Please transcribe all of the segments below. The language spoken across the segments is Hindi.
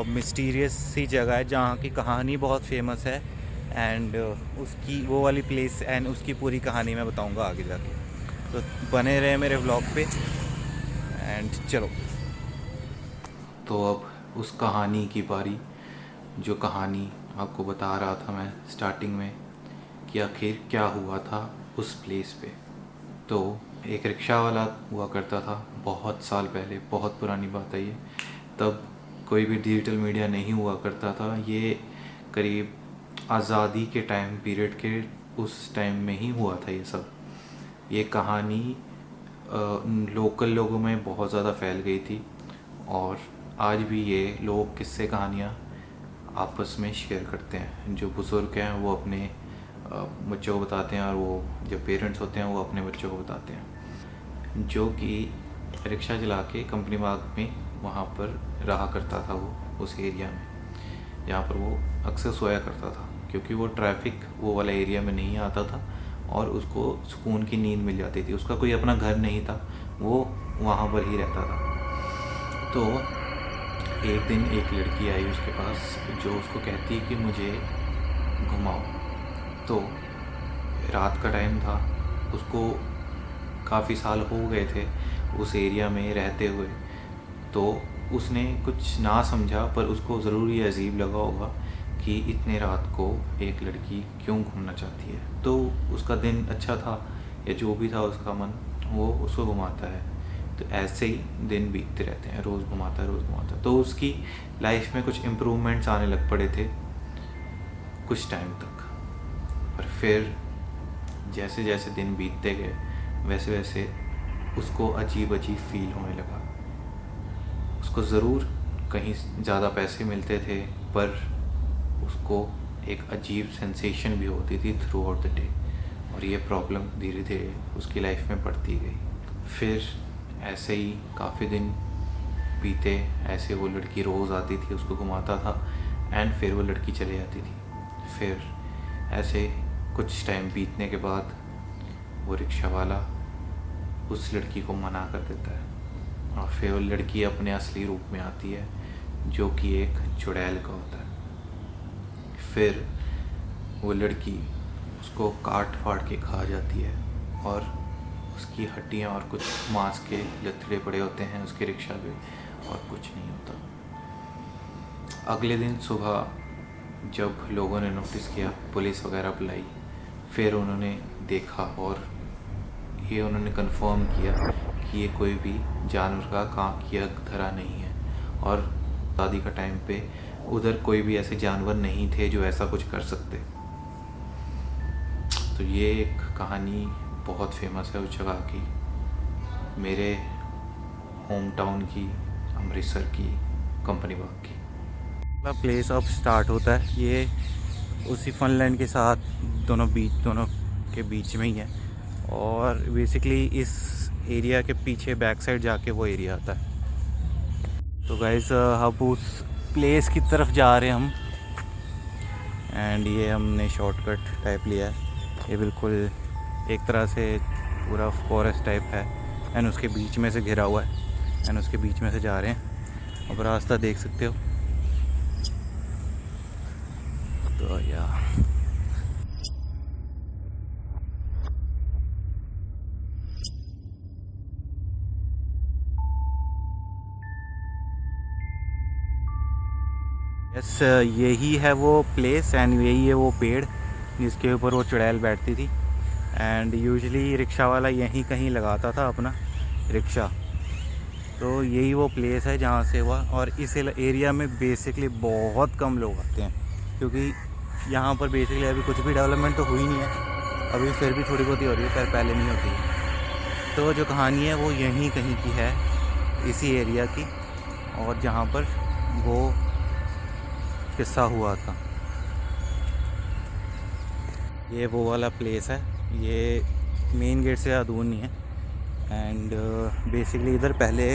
मिस्टीरियस सी जगह है जहाँ की कहानी बहुत फेमस है। एंड उसकी वो वाली प्लेस एंड उसकी पूरी कहानी मैं बताऊँगा आगे जाके। तो बने रहे मेरे व्लॉग पे एंड चलो। तो अब उस कहानी की बारी, जो कहानी आपको बता रहा था मैं स्टार्टिंग में कि आखिर क्या हुआ था उस प्लेस पे। तो एक रिक्शा वाला हुआ करता था बहुत साल पहले, बहुत पुरानी बात है ये। तब कोई भी डिजिटल मीडिया नहीं हुआ करता था। ये करीब आज़ादी के टाइम पीरियड के उस टाइम में ही हुआ था ये सब। ये कहानी लोकल लोगों में बहुत ज़्यादा फैल गई थी और आज भी ये लोग किस्से कहानियाँ आपस में शेयर करते हैं। जो बुज़ुर्ग हैं वो अपने बच्चों को बताते हैं और वो जो पेरेंट्स होते हैं वो अपने बच्चों को बताते हैं। जो कि रिक्शा चला के कंपनी बाग में वहाँ पर रहा करता था वो, उस एरिया में जहाँ पर वो अक्सर सोया करता था, क्योंकि वो ट्रैफिक वो वाला एरिया में नहीं आता था और उसको सुकून की नींद मिल जाती थी। उसका कोई अपना घर नहीं था, वो वहाँ पर ही रहता था। तो एक दिन एक लड़की आई उसके पास जो उसको कहती है कि मुझे घुमाओ। तो रात का टाइम था, उसको काफ़ी साल हो गए थे उस एरिया में रहते हुए। तो उसने कुछ ना समझा, पर उसको ज़रूर ये अजीब लगा होगा कि इतने रात को एक लड़की क्यों घूमना चाहती है। तो उसका दिन अच्छा था या जो भी था उसका मन, वो उसको घुमाता है। तो ऐसे ही दिन बीतते रहते हैं, रोज़ घुमाता है रोज़ घुमाता है। तो उसकी लाइफ में कुछ इम्प्रूवमेंट्स आने लग पड़े थे कुछ टाइम तक। पर फिर जैसे जैसे दिन बीतते गए वैसे वैसे उसको अजीब अजीब फील होने लगा। उसको ज़रूर कहीं ज़्यादा पैसे मिलते थे, पर उसको एक अजीब सेंसेशन भी होती थी थ्रू आउट द डे। और ये प्रॉब्लम धीरे धीरे उसकी लाइफ में बढ़ती गई। फिर ऐसे ही काफ़ी दिन बीते। ऐसे वो लड़की रोज़ आती थी, उसको घुमाता था एंड फिर वो लड़की चली जाती थी। फिर ऐसे कुछ टाइम बीतने के बाद वो रिक्शा वाला उस लड़की को मना कर देता है और फिर वो लड़की अपने असली रूप में आती है, जो कि एक चुड़ैल का होता है। फिर वो लड़की उसको काट फाड़ के खा जाती है और उसकी हड्डियाँ और कुछ मांस के लथड़े पड़े होते हैं उसके रिक्शा पे, और कुछ नहीं होता। अगले दिन सुबह जब लोगों ने नोटिस किया, पुलिस वगैरह बुलाई, फिर उन्होंने देखा और ये उन्होंने कंफर्म किया कि ये कोई भी जानवर का कांख या धरा नहीं है। और शादी का टाइम पे उधर कोई भी ऐसे जानवर नहीं थे जो ऐसा कुछ कर सकते। तो ये एक कहानी बहुत फेमस है उस जगह की, मेरे होम टाउन की, अमृतसर की, कंपनी बाग की। प्लेस अब स्टार्ट होता है ये उसी फनलैंड के साथ, दोनों के बीच में ही है। और बेसिकली इस एरिया के पीछे बैक साइड जाके वो एरिया आता है। तो गाइस अब उस प्लेस की तरफ जा रहे हैं हम। एंड ये हमने शॉर्टकट टाइप लिया है। ये बिल्कुल एक तरह से पूरा फॉरेस्ट टाइप है एंड उसके बीच में से घिरा हुआ है एंड उसके बीच में से जा रहे हैं। अब रास्ता देख सकते हो। तो यार यस, यही है वो प्लेस एंड यही है वो पेड़ जिसके ऊपर वो चुड़ैल बैठती थी। एंड यूजुअली रिक्शा वाला यहीं कहीं लगाता था अपना रिक्शा। तो यही वो प्लेस है जहाँ से हुआ। और इस एरिया में बेसिकली बहुत कम लोग आते हैं, क्योंकि यहाँ पर बेसिकली अभी कुछ भी डेवलपमेंट तो हुई नहीं है। अभी फिर भी थोड़ी बहुत ही हो रही है, पर पहले नहीं होती है। तो जो कहानी है वो यहीं कहीं की है, इसी एरिया की, और जहाँ पर वो किस्सा हुआ था। ये वो वाला प्लेस है, ये मेन गेट से ज़्यादा दूर नहीं है। एंड बेसिकली इधर पहले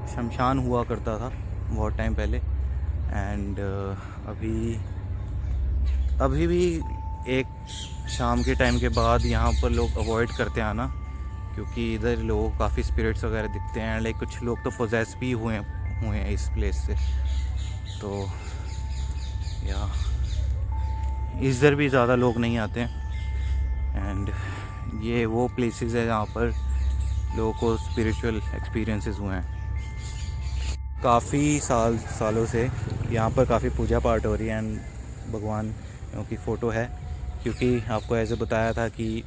शमशान हुआ करता था बहुत टाइम पहले। एंड अभी भी एक शाम के टाइम के बाद यहाँ पर लोग अवॉइड करते हैं आना, क्योंकि इधर लोगों को काफ़ी स्पिरिट्स वगैरह दिखते हैं। लाइक कुछ लोग तो पोजेस भी हुए हैं इस प्लेस से। तो या इधर भी ज़्यादा लोग नहीं आते हैं। एंड ये वो प्लेसेस है जहाँ पर लोगों को स्पिरिचुअल एक्सपीरियंसेस हुए हैं। काफ़ी सालों से यहाँ पर काफ़ी पूजा पाठ हो रही है एंड भगवान की फ़ोटो है, क्योंकि आपको ऐसे बताया था कि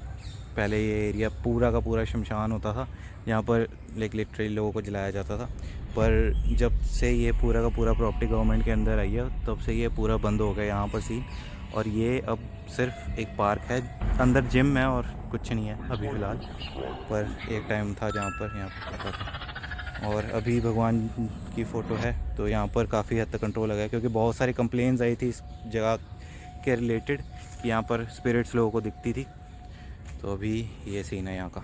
पहले ये एरिया पूरा का पूरा शमशान होता था, जहाँ पर लिटरली लोगों को जलाया जाता था। पर जब से ये पूरा का पूरा प्रॉपर्टी गवर्नमेंट के अंदर आई है, तब से ये पूरा बंद हो गया यहाँ पर सीन। और ये अब सिर्फ एक पार्क है, अंदर जिम है और कुछ नहीं है अभी फ़िलहाल। पर एक टाइम था जहाँ पर यहाँ पर होता था। और अभी भगवान की फ़ोटो है, तो यहाँ पर काफ़ी हद तक कंट्रोल लगा है, क्योंकि बहुत सारी कंप्लेंट्स आई थी इस जगह के रिलेटेड कि यहाँ पर स्पिरिट्स लोगों को दिखती थी। तो अभी ये सीन है यहाँ का।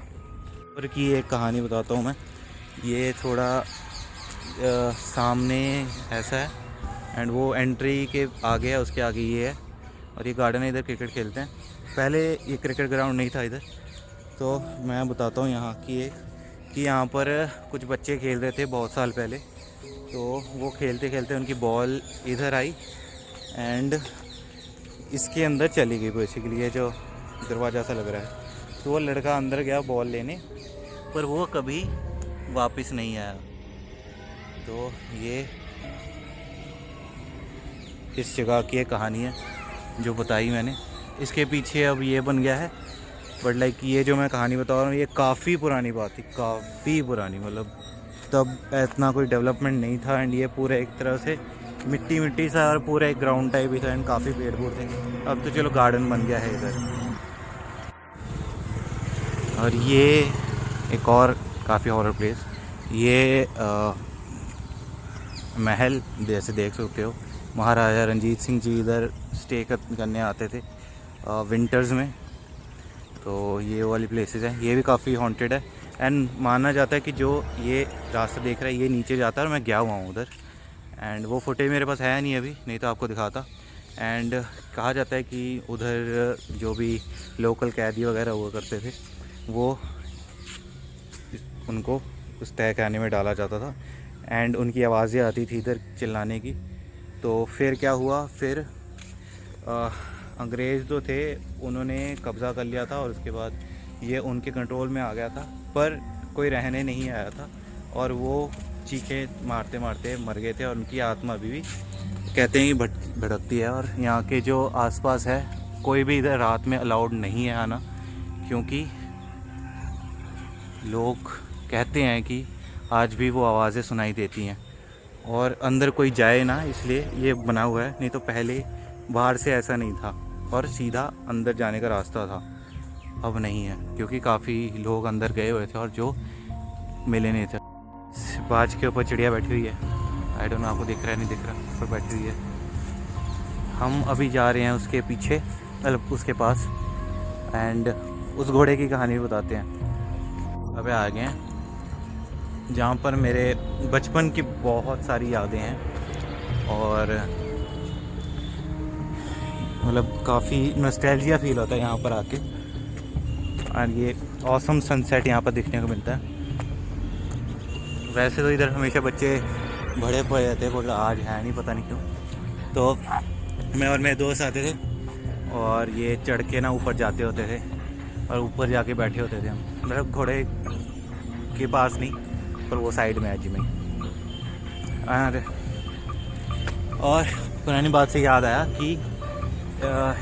और की एक कहानी बताता हूँ मैं। ये थोड़ा सामने ऐसा है एंड वो एंट्री के आगे है, उसके आगे ये है और ये गार्डन है, इधर क्रिकेट खेलते हैं। पहले ये क्रिकेट ग्राउंड नहीं था इधर। तो मैं बताता हूँ यहाँ की एक कि यहाँ पर कुछ बच्चे खेल रहे थे बहुत साल पहले। तो वो खेलते खेलते उनकी बॉल इधर आई एंड इसके अंदर चली गई बेसिकली, ये जो दरवाज़ा सा लग रहा है। तो वो लड़का अंदर गया बॉल लेने, पर वो कभी वापस नहीं आया। तो ये इस जगह की एक कहानी है जो बताई मैंने। इसके पीछे अब ये बन गया है, बट लाइक ये जो मैं कहानी बता रहा हूँ ये काफ़ी पुरानी बात थी, काफ़ी पुरानी। मतलब तब इतना कोई डेवलपमेंट नहीं था एंड ये पूरा एक तरह से मिट्टी मिट्टी सा और पूरा एक ग्राउंड टाइप ही था एंड काफ़ी पेड़ पौधे थे। अब तो चलो गार्डन बन गया है इधर। और ये एक और काफ़ी हॉरर प्लेस, ये महल जैसे देख सकते हो। महाराजा रंजीत सिंह जी इधर स्टे करने आते थे विंटर्स में। तो ये वाली प्लेसेस हैं, ये भी काफ़ी हॉन्टेड है एंड माना जाता है कि जो ये रास्ता देख रहा है ये नीचे जाता है और मैं गया हुआ हूँ उधर। एंड वो फुटेज मेरे पास है नहीं अभी, नहीं तो आपको दिखाता। एंड कहा जाता है कि उधर जो भी लोकल कैदी वगैरह हुआ करते थे वो उनको उस तहखाने में डाला जाता था एंड उनकी आवाज़ें आती थी इधर चिल्लाने की। तो फिर क्या हुआ, फिर अंग्रेज़ जो थे उन्होंने कब्ज़ा कर लिया था और उसके बाद ये उनके कंट्रोल में आ गया था, पर कोई रहने नहीं आया था और वो चीखे मारते मारते मर गए थे। और उनकी आत्मा अभी भी कहते हैं कि भटकती है। और यहाँ के जो आसपास है कोई भी इधर रात में अलाउड नहीं है आना, क्योंकि लोग कहते हैं कि आज भी वो आवाज़ें सुनाई देती हैं और अंदर कोई जाए ना, इसलिए ये बना हुआ है। नहीं तो पहले बाहर से ऐसा नहीं था और सीधा अंदर जाने का रास्ता था। अब नहीं है, क्योंकि काफ़ी लोग अंदर गए हुए थे और जो मिले नहीं थे। बाज के ऊपर चिड़िया बैठी हुई है, आई डोंट नो आपको दिख रहा है नहीं दिख रहा, ऊपर बैठी हुई है। हम अभी जा रहे हैं उसके पीछे, मतलब उसके पास, एंड उस घोड़े की कहानी भी बताते हैं। अबे आ गए हैं जहाँ पर मेरे बचपन की बहुत सारी यादें हैं और मतलब काफ़ी नॉस्टैल्जिया फील होता है यहाँ पर आके। और ये ऑसम सनसेट यहाँ पर देखने को मिलता है। वैसे तो इधर हमेशा बच्चे बड़े पड़े रहते हैं, पर आज है नहीं, पता नहीं क्यों। तो मैं और मेरे दोस्त आते थे और ये चढ़ के ना ऊपर जाते होते थे और ऊपर जाके बैठे होते थे हम, मतलब घोड़े के पास नहीं, पर वो साइड में है जी में। और पुरानी बात से याद आया कि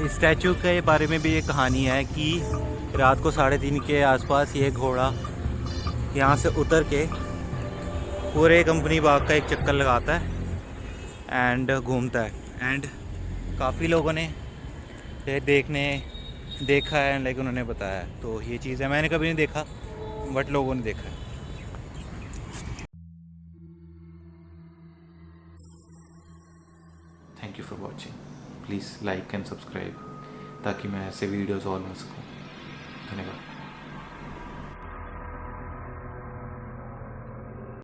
इस स्टैचू के बारे में भी एक कहानी है कि रात को 3:30 के आसपास ये घोड़ा यहाँ से उतर के पूरे कंपनी बाग का एक चक्कर लगाता है एंड घूमता है। एंड काफ़ी लोगों ने देखा है, लेकिन उन्होंने बताया। तो ये चीज़ है, मैंने कभी नहीं देखा बट लोगों ने देखा है। Thank you for watching, please like and subscribe ताकि मैं ऐसे वीडियोज़ और बना सकूँ। धन्यवाद।